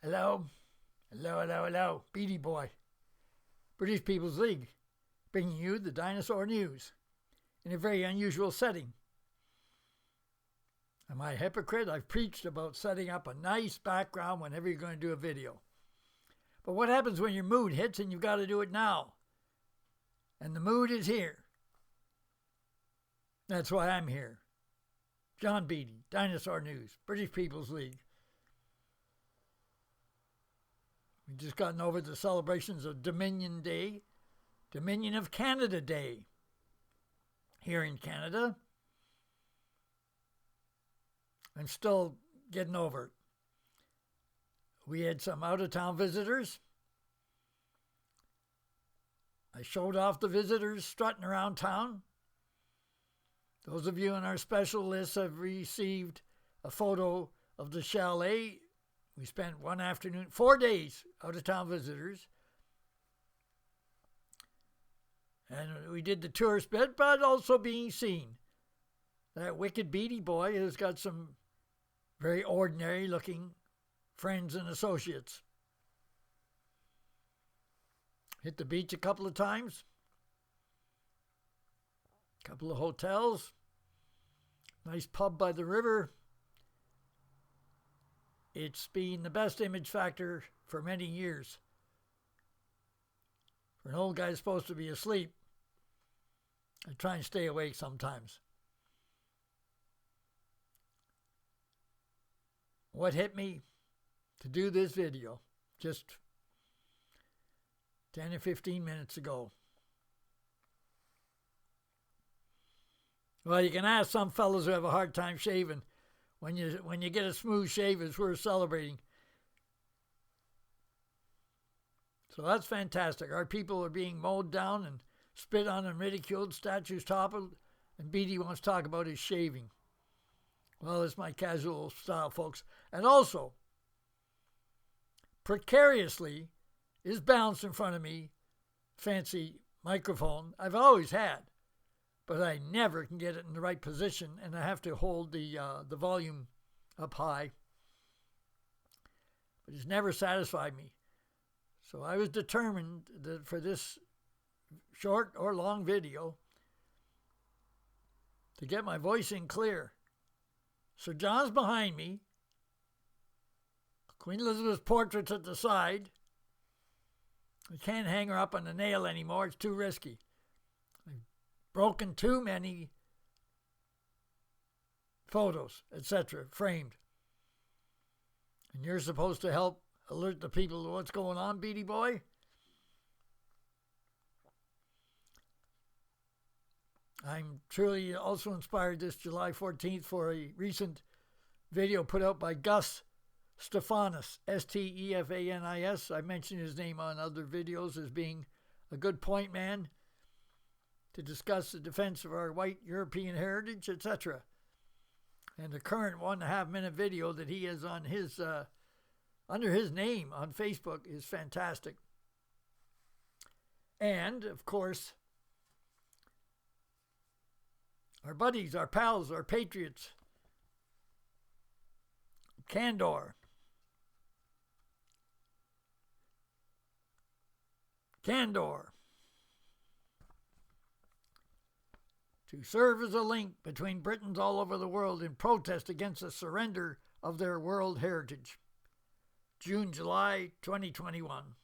Hello? Hello. Beady Boy. British People's League, bringing you the dinosaur news in a very unusual setting. Am I a hypocrite? I've preached about setting up a nice background whenever you're going to do a video. But what happens when your mood hits and you've got to do it now? And the mood is here. That's why I'm here. John Beatty, Dinosaur News, British People's League. We've just gotten over the celebrations of Dominion Day, Dominion of Canada Day here in Canada. I'm still getting over it. We had some out-of-town visitors. I showed off the visitors strutting around town. Those of you on our special list have received a photo of the chalet. We spent one afternoon, 4 days, out-of-town visitors. And we did the tourist bit, but also being seen. That wicked Beady Boy has got some very ordinary-looking friends and associates. Hit the beach a couple of times. A couple of hotels. Nice pub by the river. It's been the best image factor for many years. For an old guy supposed to be asleep, I try and stay awake sometimes. What hit me to do this video just 10 or 15 minutes ago? Well, you can ask some fellows who have a hard time shaving. When you get a smooth shave, it's worth celebrating. So that's fantastic. Our people are being mowed down and spit on and ridiculed, statues toppled, and Beatty wants to talk about his shaving. Well, it's my casual style, folks. And also, precariously is balanced in front of me, fancy microphone I've always had, but I never can get it in the right position, and I have to hold the volume up high. But it's never satisfied me. So I was determined that for this short or long video to get my voice in clear. Sir John's behind me. Queen Elizabeth's portrait's at the side. I can't hang her up on the nail anymore. It's too risky. I've broken too many photos, etc., framed. And you're supposed to help alert the people to what's going on, Beady Boy? I'm truly also inspired this July 14th for a recent video put out by Gus Stefanis, Stefanis. I mentioned his name on other videos as being a good point man to discuss the defense of our white European heritage, etc. And the current 1.5 minute video that he has on his under his name on Facebook is fantastic. And, of course, our buddies, our pals, our patriots, Candor. To serve as a link between Britons all over the world in protest against the surrender of their world heritage. June, July 2021.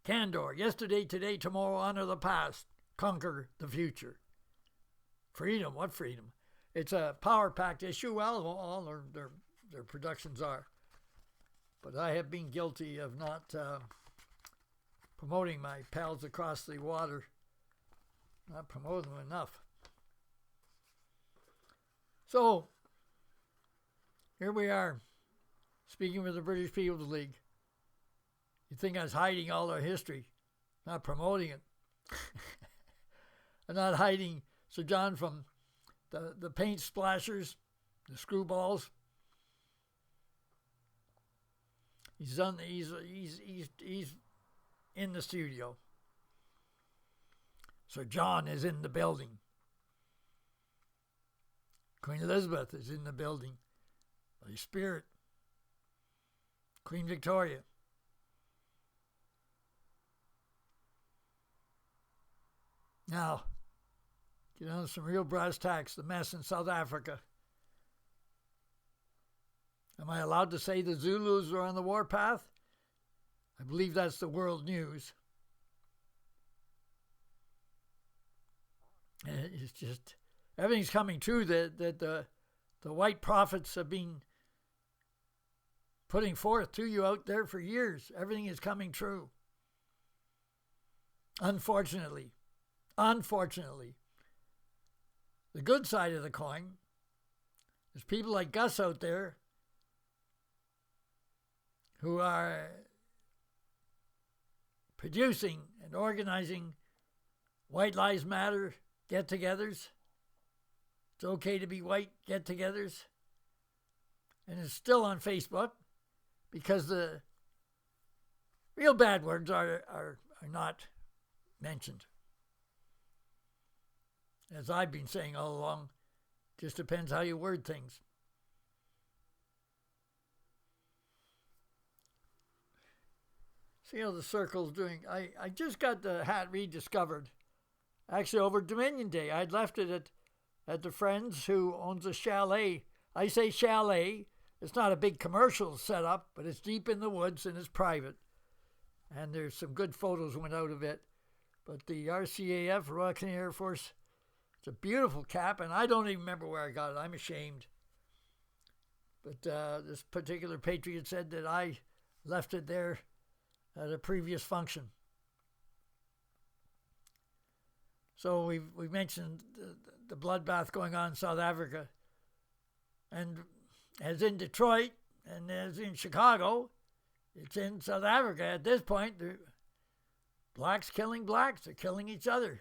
Candor. Yesterday, today, tomorrow, honor the past, conquer the future. Freedom, what freedom? It's a power-packed issue. Well, all their productions are. But I have been guilty of not promoting my pals across the water. Not promoting them enough. So, here we are, speaking with the British People's League. You think I was hiding all our history, not promoting it. I'm not hiding Sir John from the paint splashers, the screwballs. He's in the studio. Sir John is in the building. Queen Elizabeth is in the building. The Spirit. Queen Victoria. Now, get on some real brass tacks, the mess in South Africa. Am I allowed to say the Zulus are on the warpath? I believe that's the world news. It's just, everything's coming true that the white prophets have been putting forth to you out there for years. Everything is coming true. Unfortunately. The good side of the coin is people like Gus out there who are producing and organizing White Lives Matter get-togethers. It's okay to be white get-togethers. And it's still on Facebook because the real bad words are not mentioned. As I've been saying all along, just depends how you word things. See how the circle's doing. I just got the hat rediscovered. Actually, over Dominion Day, I'd left it at the friends who owns a chalet. I say chalet. It's not a big commercial setup, but it's deep in the woods and it's private. And there's some good photos went out of it. But the RCAF, Royal Canadian Air Force, it's a beautiful cap, and I don't even remember where I got it. I'm ashamed. But this particular patriot said that I left it there at a previous function. So we've mentioned the bloodbath going on in South Africa. And as in Detroit and as in Chicago, it's in South Africa. At this point, blacks killing blacks. They're killing each other.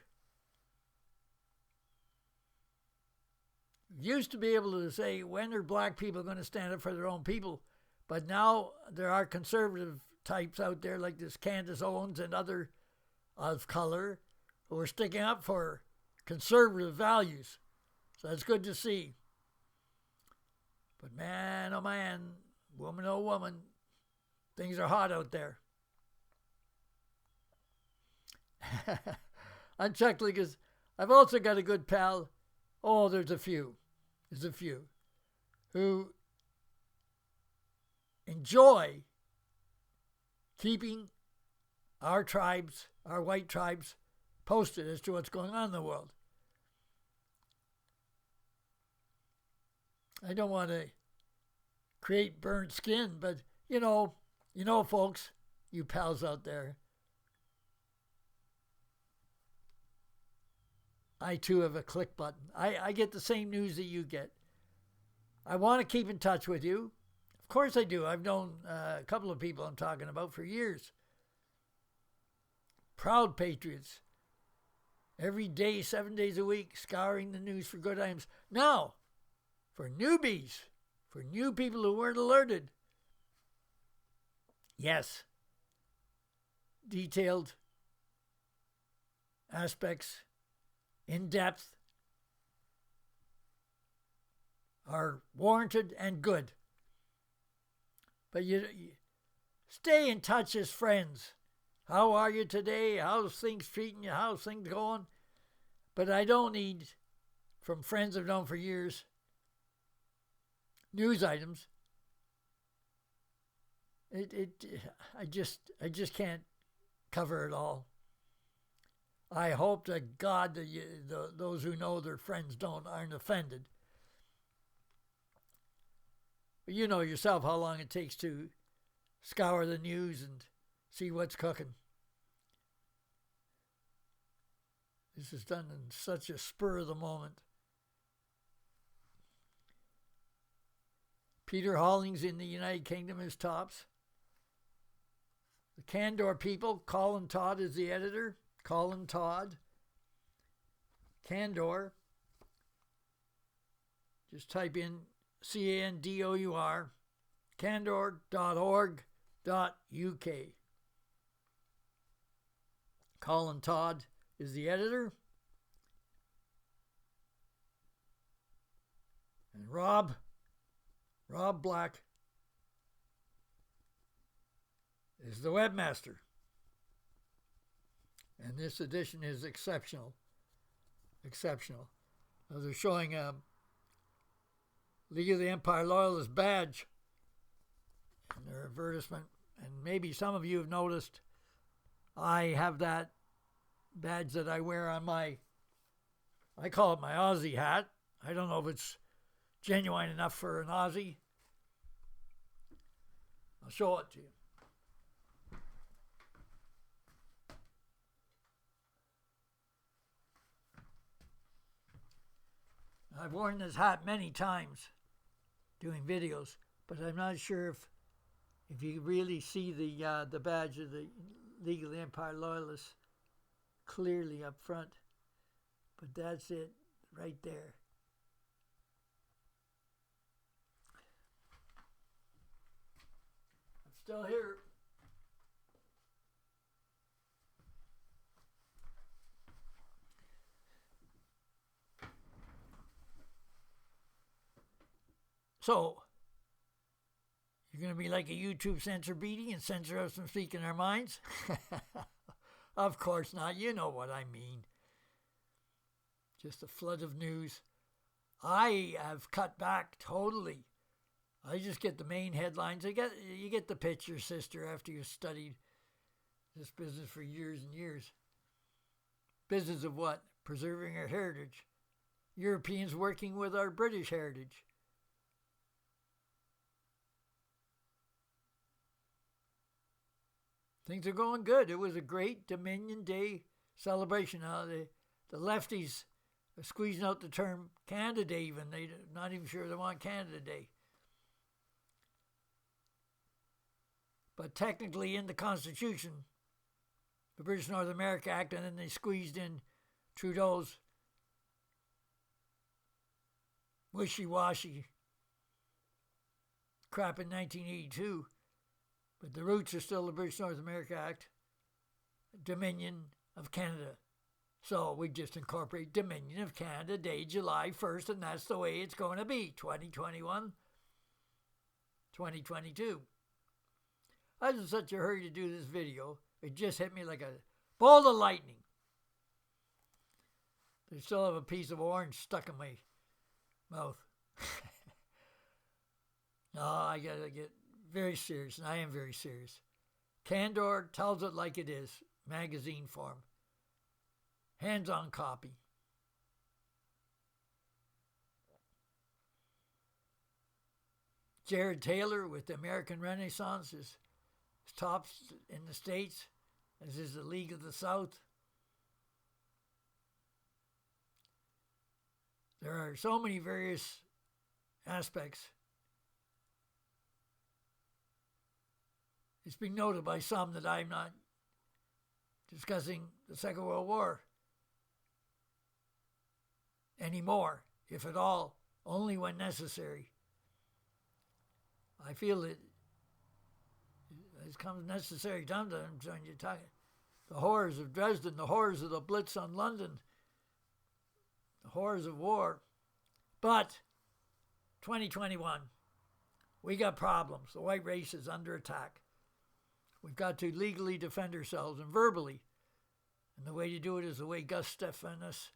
Used to be able to say, when are black people going to stand up for their own people? But now there are conservative types out there like this Candace Owens and other of color who are sticking up for conservative values. So that's good to see. But man, oh man, woman, oh woman, things are hot out there. I'm chuckling because I've also got a good pal. Oh, there's a few who enjoy keeping our tribes, our white tribes, posted as to what's going on in the world. I don't want to create burnt skin, but you know, folks, you pals out there, I too have a click button. I get the same news that you get. I want to keep in touch with you. Of course I do. I've known a couple of people I'm talking about for years. Proud patriots. Every day, 7 days a week, scouring the news for good items. Now, for newbies, for new people who weren't alerted, yes, detailed aspects, in depth, are warranted and good. But you stay in touch as friends. How are you today? How's things treating you? How's things going? But I don't need, from friends I've known for years, news items. I just can't cover it all. I hope to God that those who know their friends aren't offended. But you know yourself how long it takes to scour the news and see what's cooking. This is done in such a spur of the moment. Peter Hollings in the United Kingdom is tops. The Candor people, Colin Todd is the editor. Colin Todd. Candor. Just type in CANDOUR. Candor.org.uk. Colin Todd is the editor. And Rob Black is the webmaster. And this edition is exceptional. Exceptional. Now they're showing a League of the Empire Loyalist badge in their advertisement. And maybe some of you have noticed I have that badge that I wear on I call it my Aussie hat. I don't know if it's genuine enough for an Aussie. I'll show it to you. I've worn this hat many times doing videos, but I'm not sure if you really see the badge of the League of the Empire Loyalists clearly up front. But that's it right there. I'm still here. So, you're going to be like a YouTube censor beating and censor us from speaking our minds? Of course not. You know what I mean. Just a flood of news. I have cut back totally. I just get the main headlines. You get the picture, sister, after you've studied this business for years and years. Business of what? Preserving our heritage. Europeans working with our British heritage. Things are going good. It was a great Dominion Day celebration. Now, the lefties are squeezing out the term Canada Day even. They're not even sure they want Canada Day. But technically in the Constitution, the British North America Act, and then they squeezed in Trudeau's wishy-washy crap in 1982. But the roots are still the British North America Act, Dominion of Canada. So we just incorporate Dominion of Canada Day, July 1st, and that's the way it's going to be, 2021, 2022. I was in such a hurry to do this video, it just hit me like a bolt of lightning. I still have a piece of orange stuck in my mouth. No, I got to get very serious, and I am very serious. Candor tells it like it is, magazine form. Hands-on copy. Jared Taylor with the American Renaissance is tops in the States, as is the League of the South. There are so many various aspects. It's been noted by some that I'm not discussing the Second World War anymore, if at all, only when necessary. I feel it comes necessary time that I'm trying to talk. The horrors of Dresden, the horrors of the Blitz on London, the horrors of war. But 2021, we got problems. The white race is under attack. We've got to legally defend ourselves and verbally. And the way to do it is the way Gus Stephanus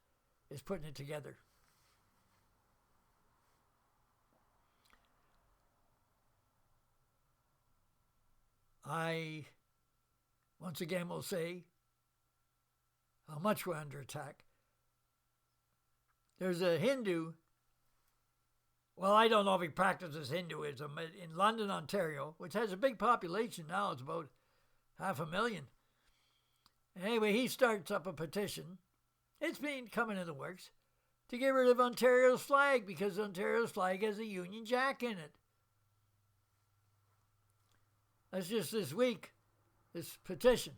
is putting it together. I, once again, will say how much we're under attack. There's a Hindu, well, I don't know if he practices Hinduism, in London, Ontario, which has a big population now. It's about 500,000. Anyway, he starts up a petition. It's been coming in the works to get rid of Ontario's flag because Ontario's flag has a Union Jack in it. That's just this week, this petition.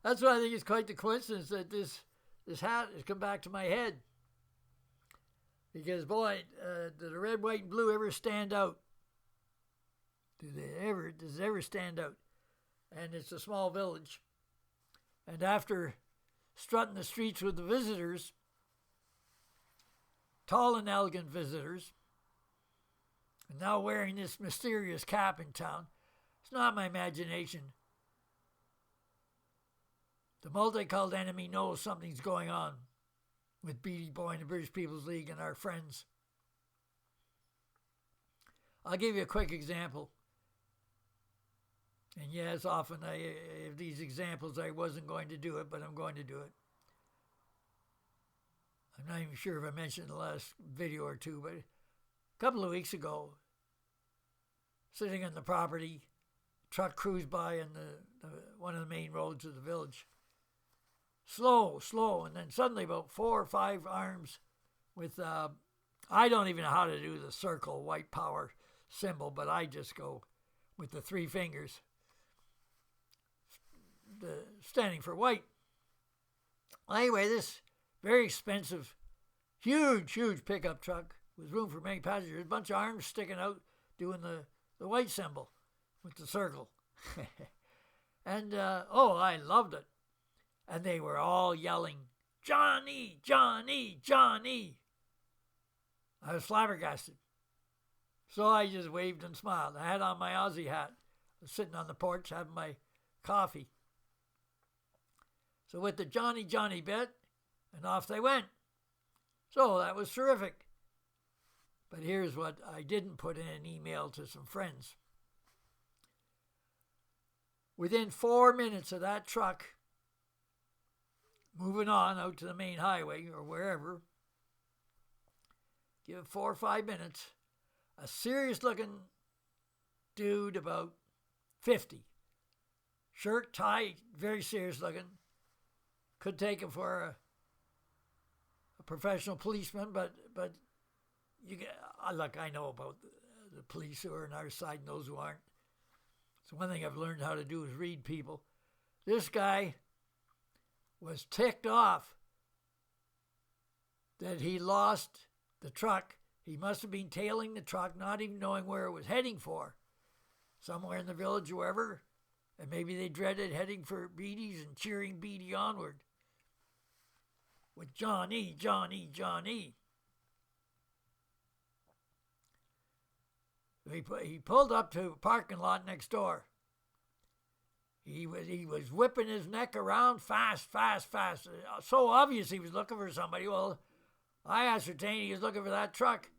That's why I think it's quite the coincidence that this hat has come back to my head. Because, boy, do the red, white, and blue ever stand out? Does it ever stand out? And it's a small village. And after strutting the streets with the visitors, tall and elegant visitors, and now wearing this mysterious cap in town. It's not my imagination. The multicolored enemy knows something's going on with Beattie Boy and the British People's League and our friends. I'll give you a quick example. And yes, often I have these examples. I wasn't going to do it, but I'm going to do it. I'm not even sure if I mentioned in the last video or two, but a couple of weeks ago, sitting on the property, truck cruised by on one of the main roads of the village. Slow, and then suddenly about 4 or 5 arms with, I don't even know how to do the circle white power symbol, but I just go with the 3 fingers, standing for white. Anyway, this very expensive, huge pickup truck with room for many passengers, a bunch of arms sticking out doing the white symbol with the circle. And, I loved it. And they were all yelling, "Johnny, Johnny, Johnny." I was flabbergasted. So I just waved and smiled. I had on my Aussie hat. I was sitting on the porch having my coffee. So with the Johnny, Johnny bit, and off they went. So that was terrific. But here's what I didn't put in an email to some friends. Within 4 minutes of that truck moving on out to the main highway or wherever, give it 4 or 5 minutes, a serious-looking dude about 50, shirt, tie, very serious-looking, could take him for a professional policeman, but you get, look, I know about the police who are on our side and those who aren't. So one thing I've learned how to do is read people. This guy was ticked off that he lost the truck. He must have been tailing the truck, not even knowing where it was heading for. Somewhere in the village or wherever. And maybe they dreaded heading for Beattie's and cheering Beattie onward. With Johnny, Johnny, Johnny. He pulled up to a parking lot next door. He was whipping his neck around fast. So obvious he was looking for somebody. Well, I ascertained he was looking for that truck.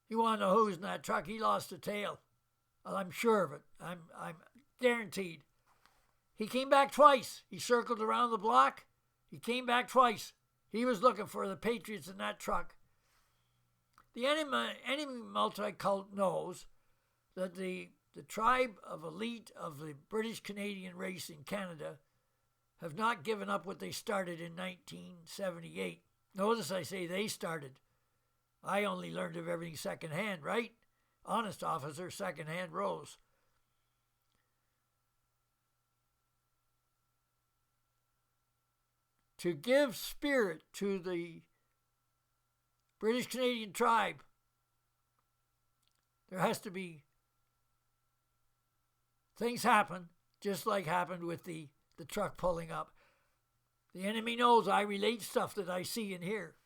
You want to know who's in that truck? He lost a tail. Well, I'm sure of it. I'm guaranteed. He came back twice. He circled around the block. He came back twice. He was looking for the Patriots in that truck. The enemy multi-cult knows that the tribe of elite of the British Canadian race in Canada have not given up what they started in 1978. Notice I say they started. I only learned of everything secondhand, right? Honest officer, secondhand rose. To give spirit to the British Canadian tribe, there has to be things happen, just like happened with the truck pulling up. The enemy knows I relate stuff that I see and hear.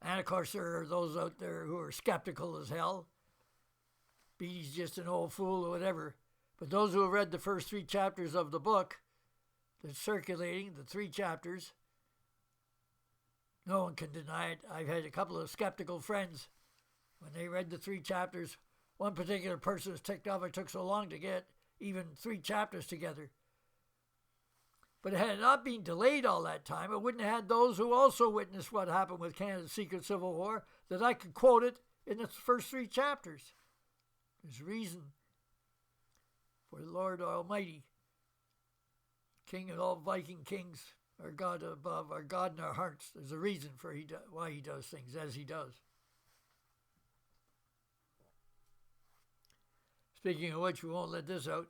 And of course, there are those out there who are skeptical as hell. Beattie's just an old fool or whatever. But those who have read the first 3 chapters of the book that's circulating, the 3 chapters, no one can deny it. I've had a couple of skeptical friends. When they read the 3 chapters, one particular person was ticked off. It took so long to get even 3 chapters together. But had it not been delayed all that time, it wouldn't have had those who also witnessed what happened with Canada's secret civil war, that I could quote it in the first 3 chapters. There's reason for the Lord Almighty, King of all Viking kings, our God above, our God in our hearts. There's a reason for why he does things as he does. Speaking of which, we won't let this out.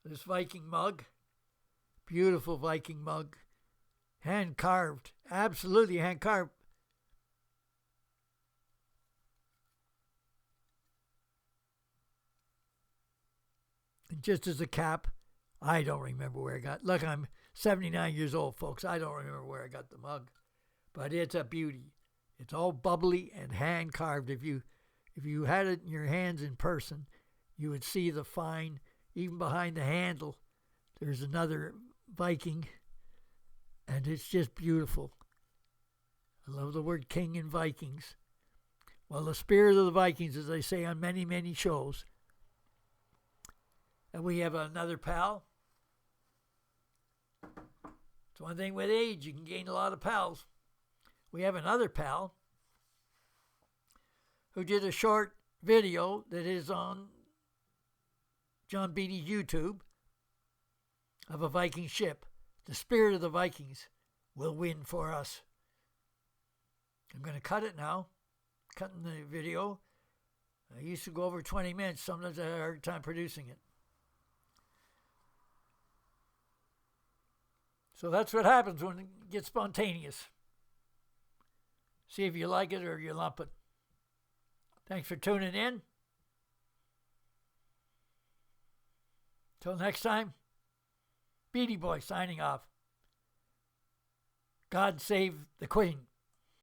This Viking mug, beautiful Viking mug, hand carved, absolutely hand carved. And just as a cap, I don't remember where I got. Look, I'm 79 years old, folks. I don't remember where I got the mug, but it's a beauty. It's all bubbly and hand carved. If you had it in your hands in person, you would see the fine. Even behind the handle, there's another Viking, and it's just beautiful. I love the word king in Vikings. Well, the spirit of the Vikings, as I say on many, many shows. And we have another pal. It's one thing with age, you can gain a lot of pals. We have another pal who did a short video that is on John Beatty's YouTube of a Viking ship. The spirit of the Vikings will win for us. I'm going to cut it now. Cutting the video. I used to go over 20 minutes. Sometimes I had a hard time producing it. So that's what happens when it gets spontaneous. See if you like it or you lump it. Thanks for tuning in. Till next time, Beatty Boy signing off. God save the Queen.